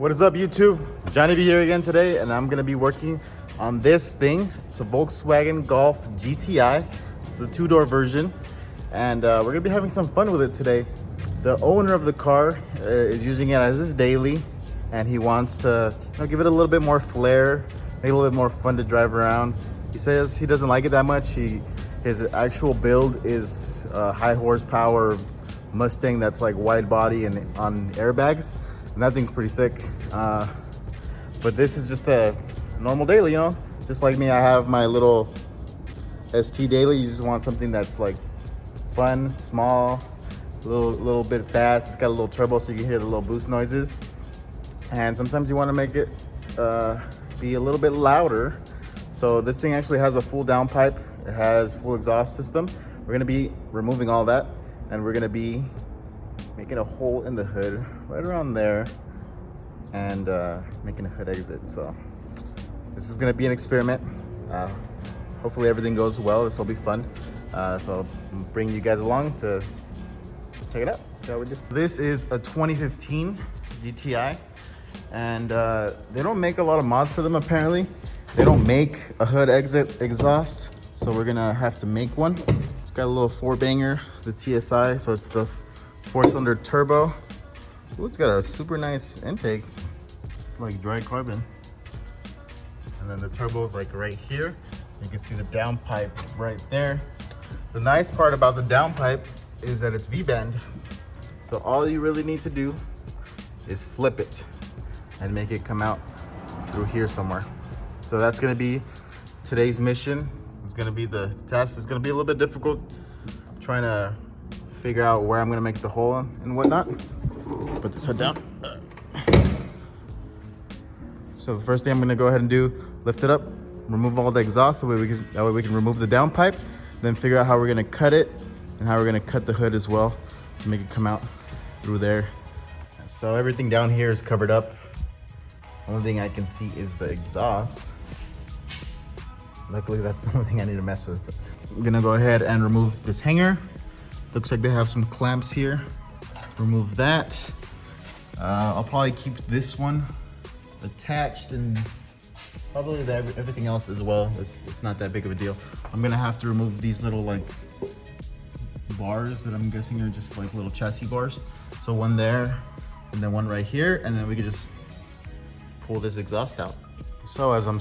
What is up, YouTube? Johnny B here again today, and I'm gonna be working on this thing. It's a Volkswagen Golf GTI. It's the two-door version, and we're gonna be having some fun with it today. The owner of the car is using it as his daily, and he wants to give it a little bit more flair, make it a little bit more fun to drive around. He says he doesn't like it that much. His actual build is a high horsepower Mustang that's like wide body and on airbags. And that thing's pretty sick. But this is just a normal daily, just like me. I have my little ST daily. You just want something that's like fun, small, a little bit fast. It's got a little turbo so you can hear the little boost noises. And sometimes you want to make it be a little bit louder. So this thing actually has a full downpipe. It has full exhaust system. We're gonna be removing all that, and we're gonna be making a hole in the hood right around there and making a hood exit. So this is gonna be an experiment. Hopefully everything goes well. This will be fun. So I'll bring you guys along to check it out. See how we do. This is a 2015 GTI, and they don't make a lot of mods for them apparently. They don't make a hood exit exhaust, so we're gonna have to make one. It's got a little four banger, the TSI, so it's the 4-cylinder turbo. Ooh, it's got a super nice intake. It's like dry carbon. And then the turbo is like right here. You can see the downpipe right there. The nice part about the downpipe is that it's V-band. So all you really need to do is flip it and make it come out through here somewhere. So that's gonna be today's mission. It's gonna be the test. It's gonna be a little bit difficult trying to figure out where I'm gonna make the hole and whatnot. Put this hood down. So the first thing I'm gonna go ahead and do, lift it up, remove all the exhaust that way we can remove the downpipe, then figure out how we're gonna cut it and how we're gonna cut the hood as well to make it come out through there. So everything down here is covered up. Only thing I can see is the exhaust. Luckily, that's the only thing I need to mess with. I'm gonna go ahead and remove this hanger. Looks like they have some clamps here. Remove that. I'll probably keep this one attached and probably everything else as well. It's not that big of a deal. I'm gonna have to remove these little like bars that I'm guessing are just like little chassis bars. So one there and then one right here, and then we can just pull this exhaust out. So as I'm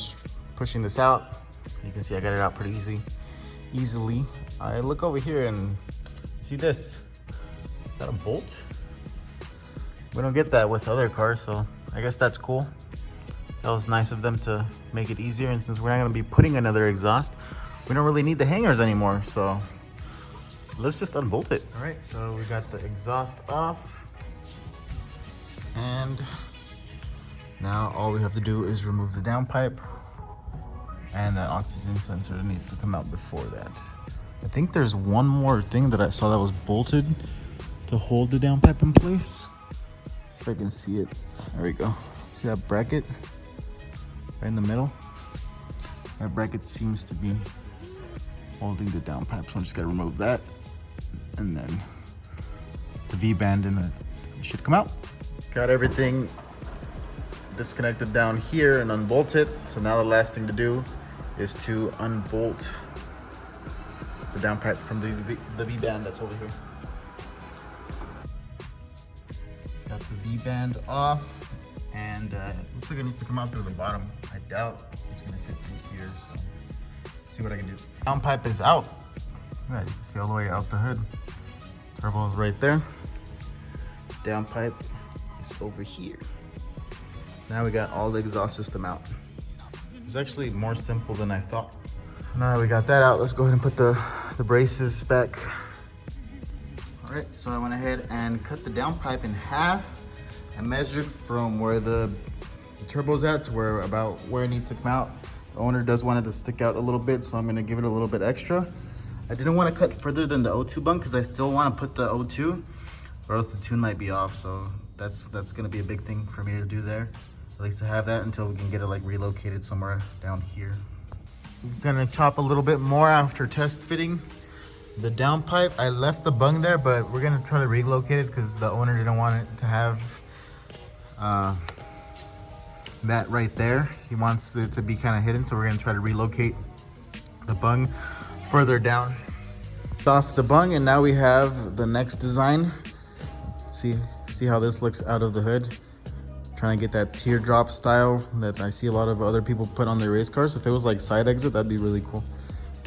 pushing this out, you can see I got it out pretty easily. I look over here and see this. Is that a bolt? We don't get that with other cars, so I guess that's cool. That was nice of them to make it easier, and since we're not gonna be putting another exhaust, we don't really need the hangers anymore, so let's just unbolt it. All right, so we got the exhaust off, and now all we have to do is remove the downpipe, and the oxygen sensor needs to come out before that. I think there's one more thing that I saw that was bolted to hold the downpipe in place. If I can see it. There we go. See that bracket right in the middle? That bracket seems to be holding the downpipe, so I'm just gonna remove that, and then the V-band in it should come out. Got everything disconnected down here and unbolted. So now the last thing to do is to unbolt the downpipe from the V-band that's over here. Got the V-band off, and it looks like it needs to come out through the bottom. I doubt it's gonna fit through here, so let's see what I can do. Downpipe is out. Yeah, you can see all the way out the hood. Turbo is right there. Downpipe is over here. Now we got all the exhaust system out. It's actually more simple than I thought. Now that we got that out, let's go ahead and put the braces back. All right, so I went ahead and cut the downpipe in half. I measured from where the turbo's at to where it needs to come out. The owner does want it to stick out a little bit, so I'm gonna give it a little bit extra. I didn't want to cut further than the O2 bunk because I still want to put the O2, or else the tune might be off. So that's gonna be a big thing for me to do there. At least to have that until we can get it like relocated somewhere down here. I'm gonna chop a little bit more after test fitting the downpipe. I left the bung there, but we're gonna try to relocate it because the owner didn't want it to have that right there. He wants it to be kind of hidden, so we're gonna try to relocate the bung further down. Off the bung, and now we have the next design. See how this looks out of the hood. Trying to get that teardrop style that I see a lot of other people put on their race cars. If it was like side exit, that'd be really cool.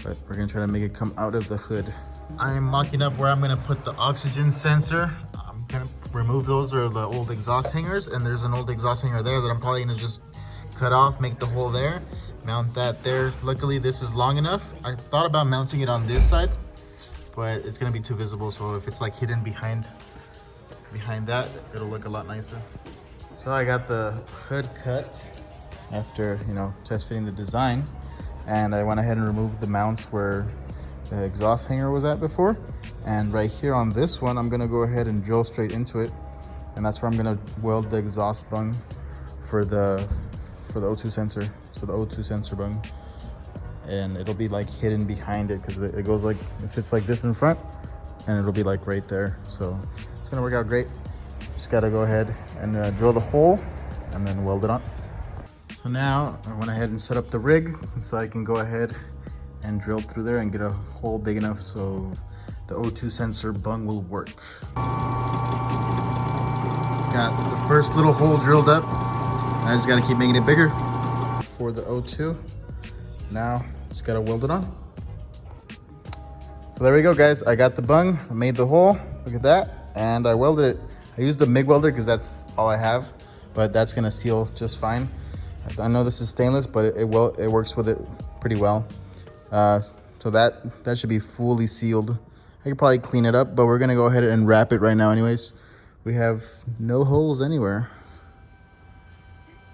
But we're gonna try to make it come out of the hood. I am mocking up where I'm gonna put the oxygen sensor. I'm gonna remove those or the old exhaust hangers, and there's an old exhaust hanger there that I'm probably gonna just cut off, make the hole there, mount that there. Luckily this is long enough. I thought about mounting it on this side, but it's gonna be too visible, so if it's like hidden behind that, it'll look a lot nicer. So I got the hood cut after, you know, test fitting the design, and I went ahead and removed the mounts where the exhaust hanger was at before. And right here on this one, I'm gonna go ahead and drill straight into it, and that's where I'm gonna weld the exhaust bung for the O2 sensor. So the O2 sensor bung, and it'll be like hidden behind it because it goes like, it sits like this in front, and it'll be like right there. So it's gonna work out great. Just gotta go ahead and drill the hole and then weld it on. So now I went ahead and set up the rig so I can go ahead and drill through there and get a hole big enough so the O2 sensor bung will work. Got the first little hole drilled up. I just gotta keep making it bigger for the O2. Now just gotta weld it on. So there we go, guys. I got the bung, I made the hole, look at that, and I welded it. I used the MIG welder because that's all I have, but that's gonna seal just fine. I know this is stainless, but it works with it pretty well. So that should be fully sealed. I could probably clean it up, but we're gonna go ahead and wrap it right now anyways. We have no holes anywhere.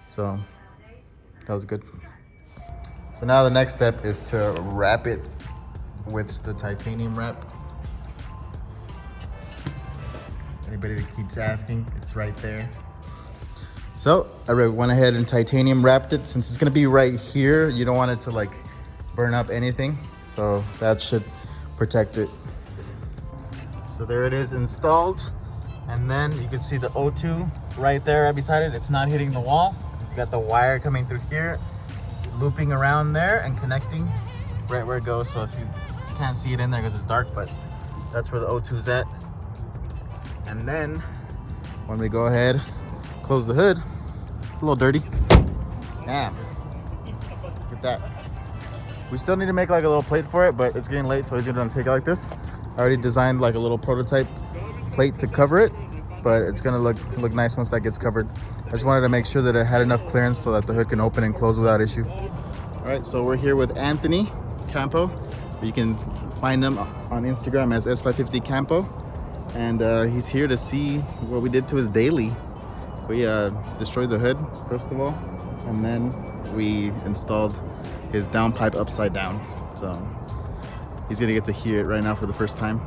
So that was good. So now the next step is to wrap it with the titanium wrap. Anybody that keeps asking, it's right there. So I went ahead and titanium wrapped it. Since it's gonna be right here, you don't want it to like burn up anything. So that should protect it. So there it is installed. And then you can see the O2 right there right beside it. It's not hitting the wall. You got the wire coming through here, looping around there and connecting right where it goes. So if you can't see it in there because it's dark, but that's where the O2's at. And then when we go ahead, close the hood, it's a little dirty. Damn, look at that. We still need to make like a little plate for it, but it's getting late, so he's gonna take it like this. I already designed like a little prototype plate to cover it, but it's gonna look nice once that gets covered. I just wanted to make sure that it had enough clearance so that the hood can open and close without issue. All right, so we're here with Anthony Campo. You can find him on Instagram as S550 Campo. And he's here to see what we did to his daily. We destroyed the hood, first of all, and then we installed his downpipe upside down. So he's gonna get to hear it right now for the first time.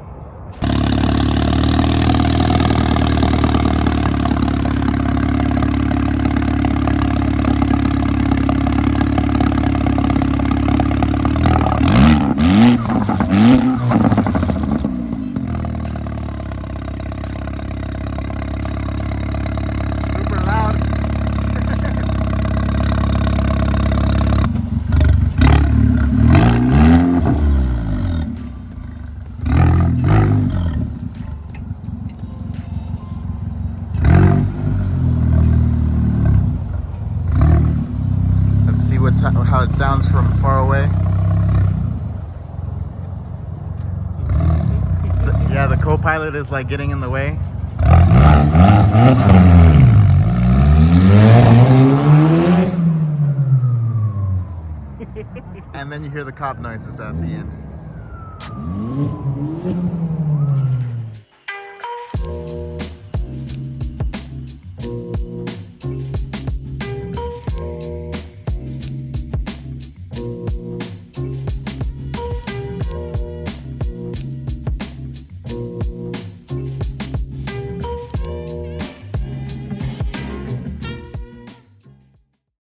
How it sounds from far away. Yeah, the co-pilot is like getting in the way. And then you hear the cop noises at the end.